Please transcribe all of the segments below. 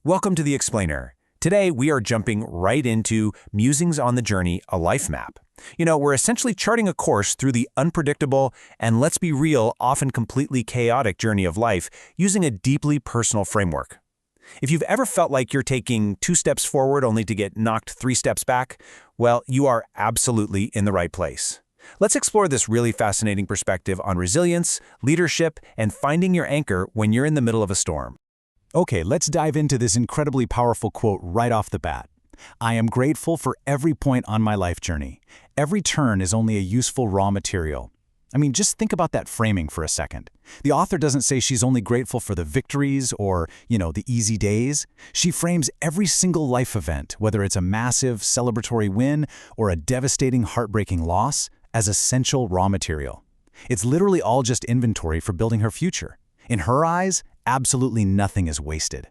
Welcome to The Explainer. Today, we are jumping right into Musings on the Journey, a Life Map. We're essentially charting a course through the unpredictable and, let's be real, often completely chaotic journey of life using a deeply personal framework. If you've ever felt like you're taking 2 steps forward only to get knocked 3 steps back, well, you are absolutely in the right place. Let's explore this really fascinating perspective on resilience, leadership, and finding your anchor when you're in the middle of a storm. Okay, let's dive into this incredibly powerful quote right off the bat. I am grateful for every point on my life journey. Every turn is only a useful raw material. Just think about that framing for a second. The author doesn't say she's only grateful for the victories or, the easy days. She frames every single life event, whether it's a massive, celebratory win or a devastating, heartbreaking loss, as essential raw material. It's literally all just inventory for building her future. In her eyes, absolutely nothing is wasted.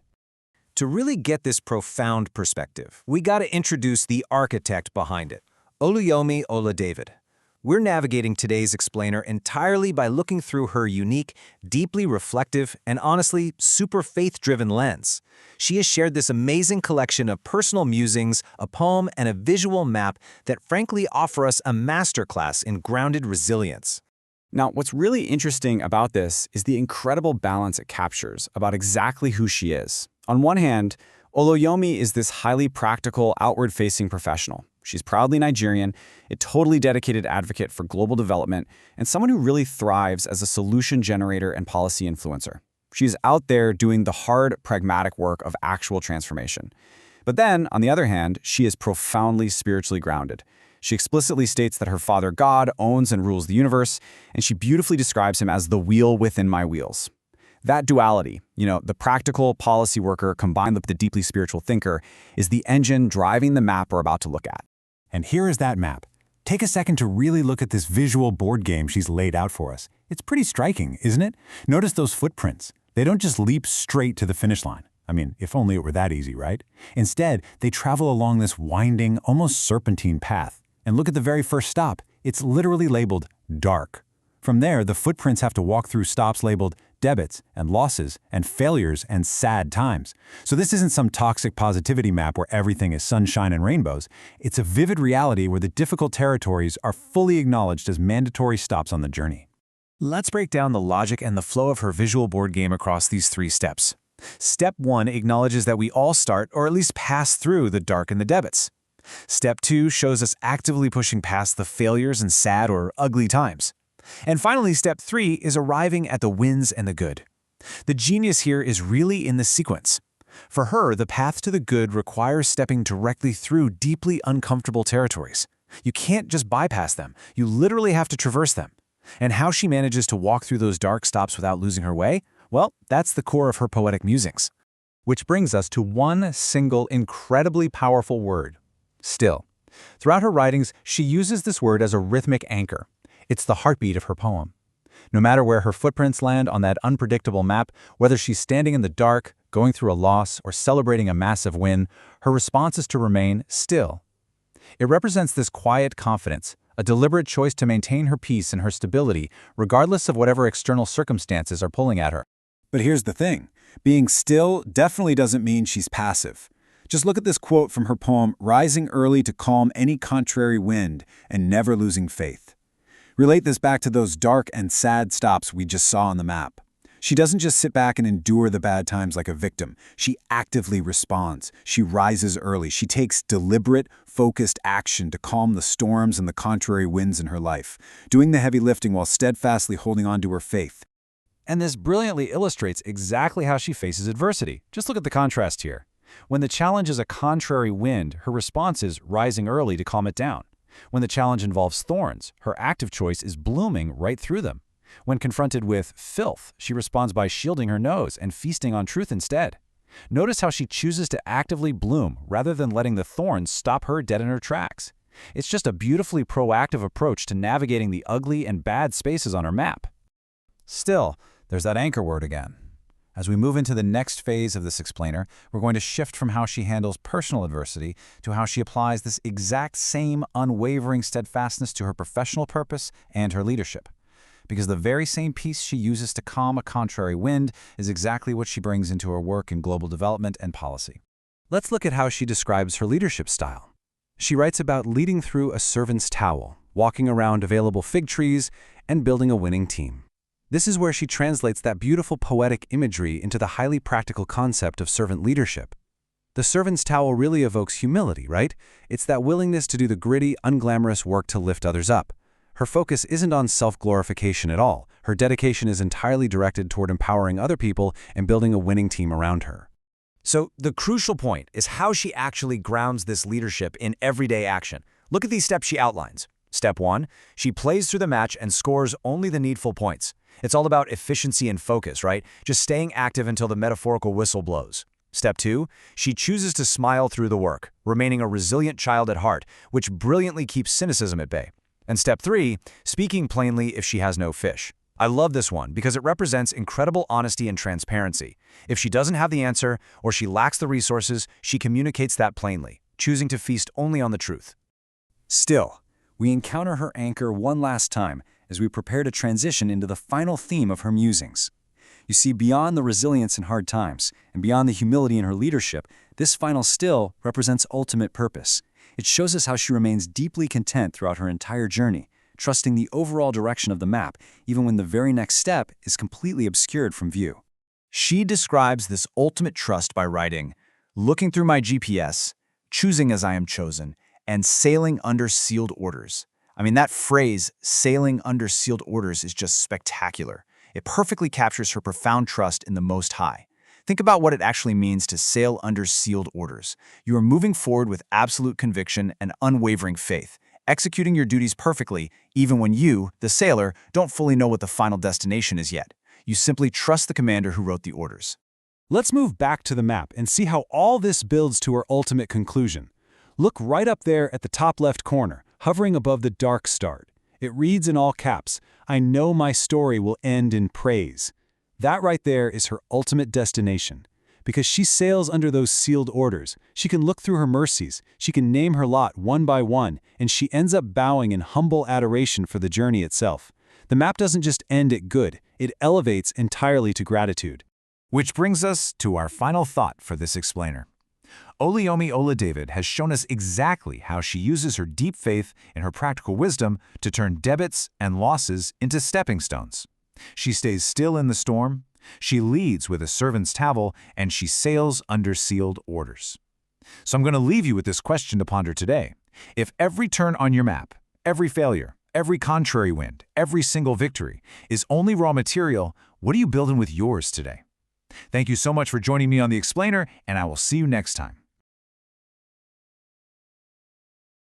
To really get this profound perspective, we got to introduce the architect behind it, Oluyomi Oladevid. We're navigating today's explainer entirely by looking through her unique, deeply reflective, and honestly, super faith-driven lens. She has shared this amazing collection of personal musings, a poem, and a visual map that frankly offer us a masterclass in grounded resilience. Now, what's really interesting about this is the incredible balance it captures about exactly who she is. On one hand, Oluyomi is this highly practical, outward-facing professional. She's proudly Nigerian, a totally dedicated advocate for global development, and someone who really thrives as a solution generator and policy influencer. She's out there doing the hard, pragmatic work of actual transformation. But then, on the other hand, she is profoundly spiritually grounded. She explicitly states that her father God owns and rules the universe, and she beautifully describes him as the wheel within my wheels. That duality, the practical policy worker combined with the deeply spiritual thinker, is the engine driving the map we're about to look at. And here is that map. Take a second to really look at this visual board game she's laid out for us. It's pretty striking, isn't it? Notice those footprints. They don't just leap straight to the finish line. If only it were that easy, right? Instead, they travel along this winding, almost serpentine path. And look at the very first stop. It's literally labeled dark. From there, the footprints have to walk through stops labeled debits and losses and failures and sad times. So this isn't some toxic positivity map where everything is sunshine and rainbows. It's a vivid reality where the difficult territories are fully acknowledged as mandatory stops on the journey. Let's break down the logic and the flow of her visual board game across these 3 steps. Step 1 acknowledges that we all start, or at least pass through, the dark and the debits. Step 2 shows us actively pushing past the failures and sad or ugly times. And finally, Step 3 is arriving at the wins and the good. The genius here is really in the sequence. For her, the path to the good requires stepping directly through deeply uncomfortable territories. You can't just bypass them. You literally have to traverse them. And how she manages to walk through those dark stops without losing her way? Well, that's the core of her poetic musings. Which brings us to one single incredibly powerful word: still. Throughout her writings, she uses this word as a rhythmic anchor. It's the heartbeat of her poem. No matter where her footprints land on that unpredictable map, whether she's standing in the dark, going through a loss, or celebrating a massive win, her response is to remain still. It represents this quiet confidence, a deliberate choice to maintain her peace and her stability, regardless of whatever external circumstances are pulling at her. But here's the thing. Being still definitely doesn't mean she's passive. Just look at this quote from her poem, "Rising early to calm any contrary wind and never losing faith." Relate this back to those dark and sad stops we just saw on the map. She doesn't just sit back and endure the bad times like a victim. She actively responds. She rises early. She takes deliberate, focused action to calm the storms and the contrary winds in her life, doing the heavy lifting while steadfastly holding on to her faith. And this brilliantly illustrates exactly how she faces adversity. Just look at the contrast here. When the challenge is a contrary wind, her response is rising early to calm it down. When the challenge involves thorns, her active choice is blooming right through them. When confronted with filth, she responds by shielding her nose and feasting on truth instead. Notice how she chooses to actively bloom rather than letting the thorns stop her dead in her tracks. It's just a beautifully proactive approach to navigating the ugly and bad spaces on her map. Still, there's that anchor word again. As we move into the next phase of this explainer, we're going to shift from how she handles personal adversity to how she applies this exact same unwavering steadfastness to her professional purpose and her leadership. because the very same piece she uses to calm a contrary wind is exactly what she brings into her work in global development and policy. Let's look at how she describes her leadership style. She writes about leading through a servant's towel, walking around available fig trees, and building a winning team. This is where she translates that beautiful poetic imagery into the highly practical concept of servant leadership. The servant's towel really evokes humility, right? It's that willingness to do the gritty, unglamorous work to lift others up. Her focus isn't on self-glorification at all. Her dedication is entirely directed toward empowering other people and building a winning team around her. So the crucial point is how she actually grounds this leadership in everyday action. Look at these steps she outlines. Step 1, she plays through the match and scores only the needful points. It's all about efficiency and focus, right? Just staying active until the metaphorical whistle blows. Step 2, she chooses to smile through the work, remaining a resilient child at heart, which brilliantly keeps cynicism at bay. And Step 3, speaking plainly if she has no fish. I love this one because it represents incredible honesty and transparency. If she doesn't have the answer or she lacks the resources, she communicates that plainly, choosing to feast only on the truth. Still, we encounter her anchor one last time as we prepare to transition into the final theme of her musings. You see, beyond the resilience in hard times and beyond the humility in her leadership, this final still represents ultimate purpose. It shows us how she remains deeply content throughout her entire journey, trusting the overall direction of the map, even when the very next step is completely obscured from view. She describes this ultimate trust by writing, "Looking through my GPS, choosing as I am chosen, and sailing under sealed orders." I mean, that phrase, sailing under sealed orders, is just spectacular. It perfectly captures her profound trust in the Most High. Think about what it actually means to sail under sealed orders. You are moving forward with absolute conviction and unwavering faith, executing your duties perfectly, even when you, the sailor, don't fully know what the final destination is yet. You simply trust the commander who wrote the orders. Let's move back to the map and see how all this builds to her ultimate conclusion. Look right up there at the top left corner, hovering above the dark start. It reads in all caps, "I know my story will end in praise." That right there is her ultimate destination. Because she sails under those sealed orders, she can look through her mercies, she can name her lot one by one, and she ends up bowing in humble adoration for the journey itself. The map doesn't just end at good, it elevates entirely to gratitude. Which brings us to our final thought for this explainer. Oluyomi Oladavid has shown us exactly how she uses her deep faith and her practical wisdom to turn debits and losses into stepping stones. She stays still in the storm, she leads with a servant's towel, and she sails under sealed orders. So I'm going to leave you with this question to ponder today. If every turn on your map, every failure, every contrary wind, every single victory is only raw material, what are you building with yours today? Thank you so much for joining me on The Explainer, and I will see you next time.